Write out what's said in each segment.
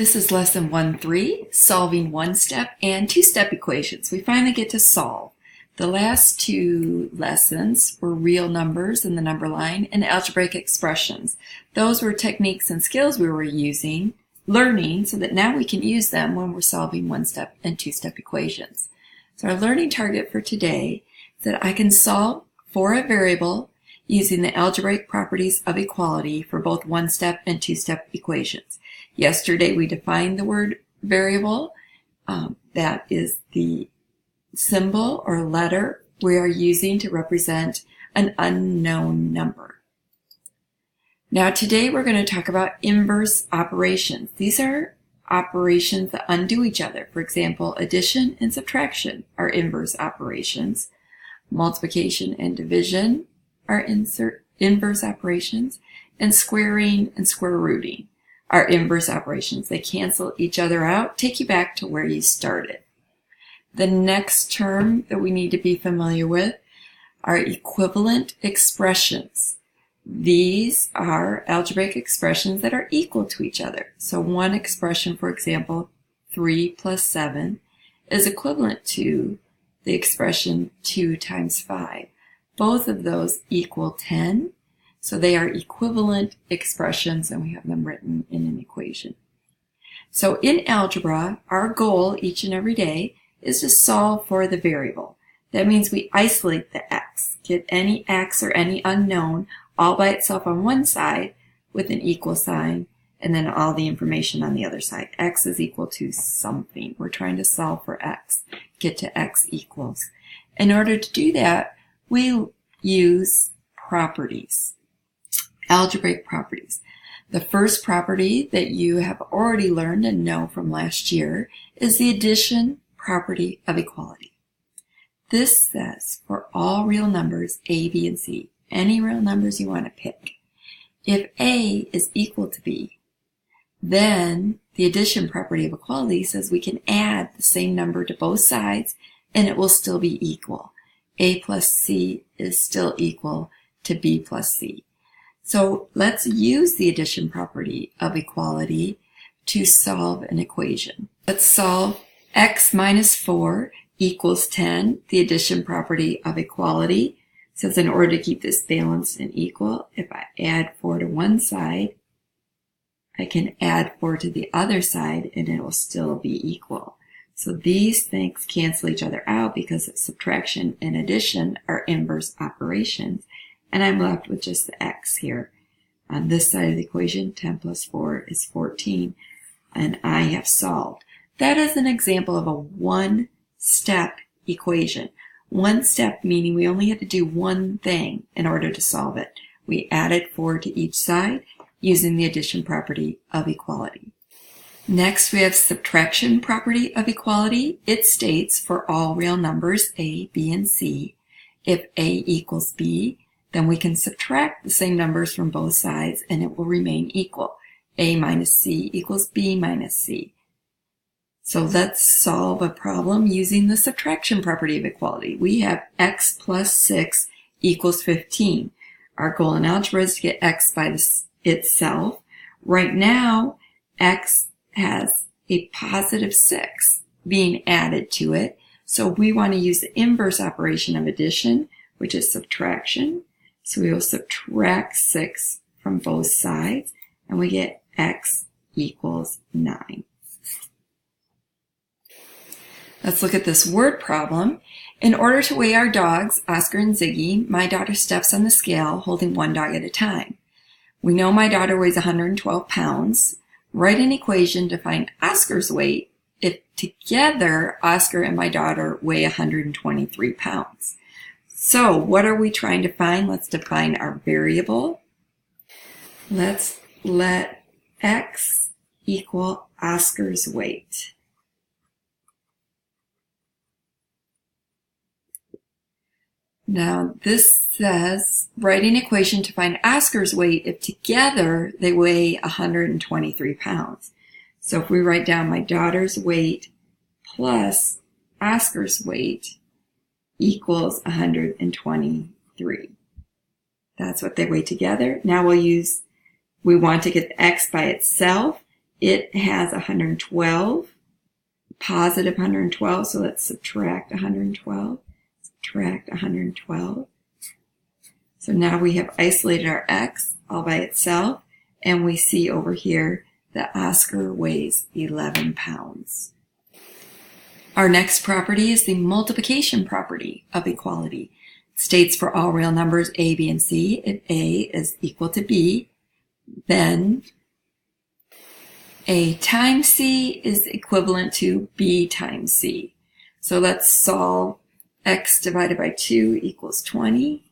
This is lesson 1-3, solving one-step and two-step equations. We finally get to solve. The last two lessons were real numbers in the number line and algebraic expressions. Those were techniques and skills we were learning so that now we can use them when we're solving one-step and two-step equations. So our learning target for today is that I can solve for a variable using the algebraic properties of equality for both one-step and two-step equations. Yesterday we defined the word variable. That is the symbol or letter we are using to represent an unknown number. Now today we're going to talk about inverse operations. These are operations that undo each other. For example, addition and subtraction are inverse operations. Multiplication and division are inverse operations. And squaring and square rooting are inverse operations. They cancel each other out, take you back to where you started. The next term that we need to be familiar with are equivalent expressions. These are algebraic expressions that are equal to each other. So one expression, for example, 3 plus 7, is equivalent to the expression 2 times 5. Both of those equal 10. So they are equivalent expressions, and we have them written in an equation. So in algebra, our goal each and every day is to solve for the variable. That means we isolate the x, get any x or any unknown all by itself on one side with an equal sign, and then all the information on the other side. X is equal to something. We're trying to solve for x, get to x equals. In order to do that, we use properties. Algebraic properties. The first property that you have already learned and know from last year is the addition property of equality. This says for all real numbers A, B, and C, any real numbers you want to pick, if A is equal to B, then the addition property of equality says we can add the same number to both sides and it will still be equal. A plus C is still equal to B plus C. So let's use the addition property of equality to solve an equation. Let's solve x minus 4 equals 10. The addition property of equality says in order to keep this balanced and equal, if I add 4 to one side, I can add 4 to the other side and it will still be equal. So these things cancel each other out because subtraction and addition are inverse operations. And I'm left with just the x here. On this side of the equation, 10 plus 4 is 14, and I have solved. That is an example of a one-step equation. One step meaning we only had to do one thing in order to solve it. We added 4 to each side using the addition property of equality. Next, we have subtraction property of equality. It states for all real numbers A, B, and C, if A equals B, then we can subtract the same numbers from both sides and it will remain equal. A minus C equals B minus C. So let's solve a problem using the subtraction property of equality. We have x plus 6 equals 15. Our goal in algebra is to get x by itself. Right now, x has a positive 6 being added to it. So we want to use the inverse operation of addition, which is subtraction. So we will subtract 6 from both sides, and we get x equals 9. Let's look at this word problem. In order to weigh our dogs, Oscar and Ziggy, my daughter steps on the scale, holding one dog at a time. We know my daughter weighs 112 pounds. Write an equation to find Oscar's weight if together Oscar and my daughter weigh 123 pounds. So what are we trying to find? Let's define our variable. Let's let x equal Oscar's weight. Now this says write an equation to find Oscar's weight if together they weigh 123 pounds. So if we write down my daughter's weight plus Oscar's weight equals 123. That's what they weigh together. Now we want to get the x by itself it has 112, positive 112, so let's subtract 112, subtract 112. So now we have isolated our x all by itself, and we see over here that Oscar weighs 11 pounds. Our next property is the multiplication property of equality. It states for all real numbers a, b, and c, if a is equal to b, then a times c is equivalent to b times c. So let's solve x divided by 2 equals 20.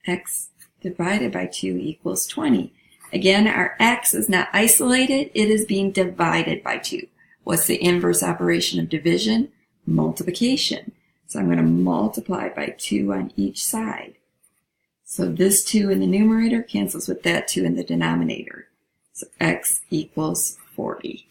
X divided by 2 equals 20. Again, our x is not isolated, it is being divided by 2. What's the inverse operation of division? Multiplication. So I'm going to multiply by 2 on each side. So this 2 in the numerator cancels with that 2 in the denominator. So x equals 40.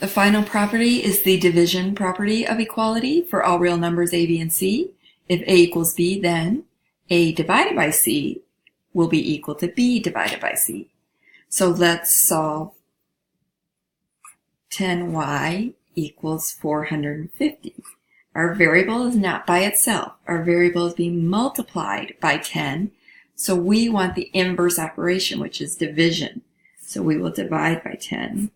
The final property is the division property of equality for all real numbers a, b, and c. If a equals b, then a divided by c will be equal to b divided by c. So let's solve 10y equals 450. Our variable is not by itself. Our variable is being multiplied by 10. So we want the inverse operation, which is division. So we will divide by 10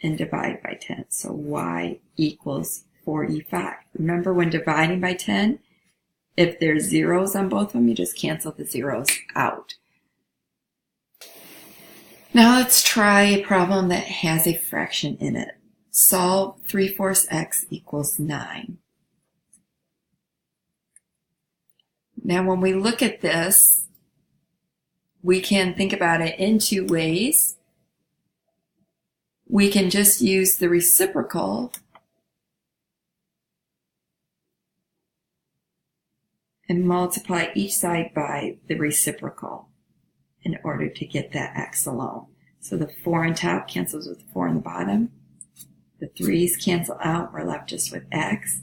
and divide by 10. So y equals 45. Remember, when dividing by 10, if there's zeros on both of them, you just cancel the zeros out. Now let's try a problem that has a fraction in it. Solve 3/4 x equals 9. Now when we look at this, we can think about it in two ways. We can just use the reciprocal and multiply each side by the reciprocal in order to get that x alone. So the 4 on top cancels with the 4 on the bottom. The 3's cancel out. We're left just with x.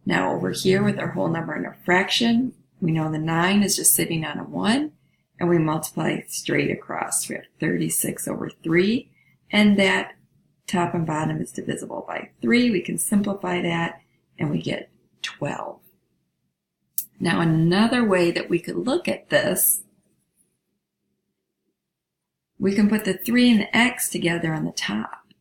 Now over here with our whole number and a fraction, we know the 9 is just sitting on a 1, and we multiply straight across. We have 36 over 3, and that top and bottom is divisible by 3. We can simplify that, and we get 12. Now another way that we could look at this, we can put the 3 and the x together on the top,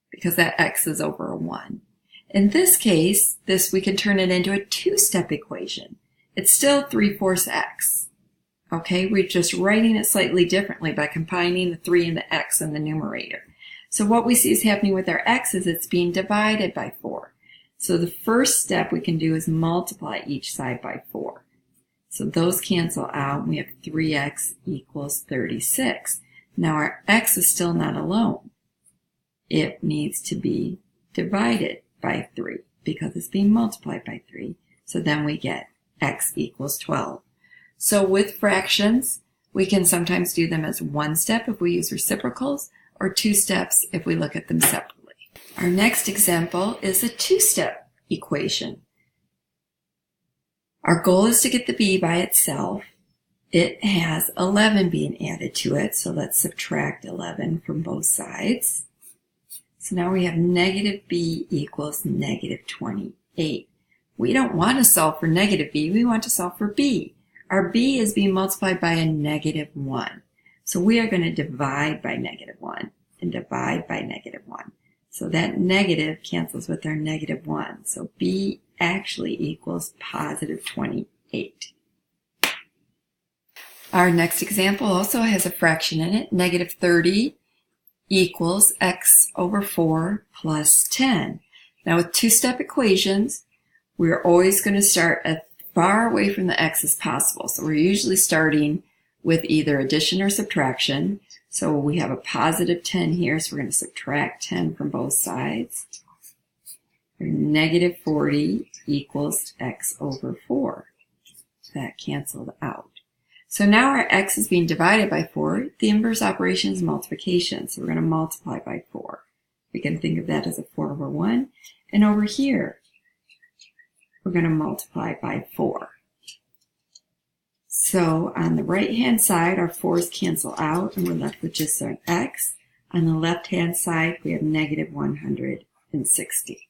because that x is over a 1. In this case, we can turn it into a two-step equation. It's still 3/4 x. Okay, we're just writing it slightly differently by combining the 3 and the x in the numerator. So what we see is happening with our x is it's being divided by 4. So the first step we can do is multiply each side by 4. So those cancel out, and we have 3x equals 36. Now our x is still not alone. It needs to be divided by 3 because it's being multiplied by 3. So then we get x equals 12. So with fractions, we can sometimes do them as one step if we use reciprocals, or two steps if we look at them separately. Our next example is a two-step equation. Our goal is to get the b by itself. It has 11 being added to it, so let's subtract 11 from both sides. So now we have negative b equals negative 28. We don't want to solve for negative b, we want to solve for b. Our b is being multiplied by a negative 1. So we are going to divide by negative 1 and divide by negative 1. So that negative cancels with our negative 1. So b actually equals positive 28. Our next example also has a fraction in it. Negative 30 equals x over 4 plus 10. Now with two-step equations, we're always going to start as far away from the x as possible. So we're usually starting with either addition or subtraction. So we have a positive 10 here, so we're going to subtract 10 from both sides. Negative 40 equals x over 4. That canceled out. So now our x is being divided by 4. The inverse operation is multiplication, so we're going to multiply by 4. We can think of that as a 4 over 1. And over here, we're going to multiply by 4. So on the right-hand side, our 4's cancel out, and we're left with just our x. On the left-hand side, we have negative 160.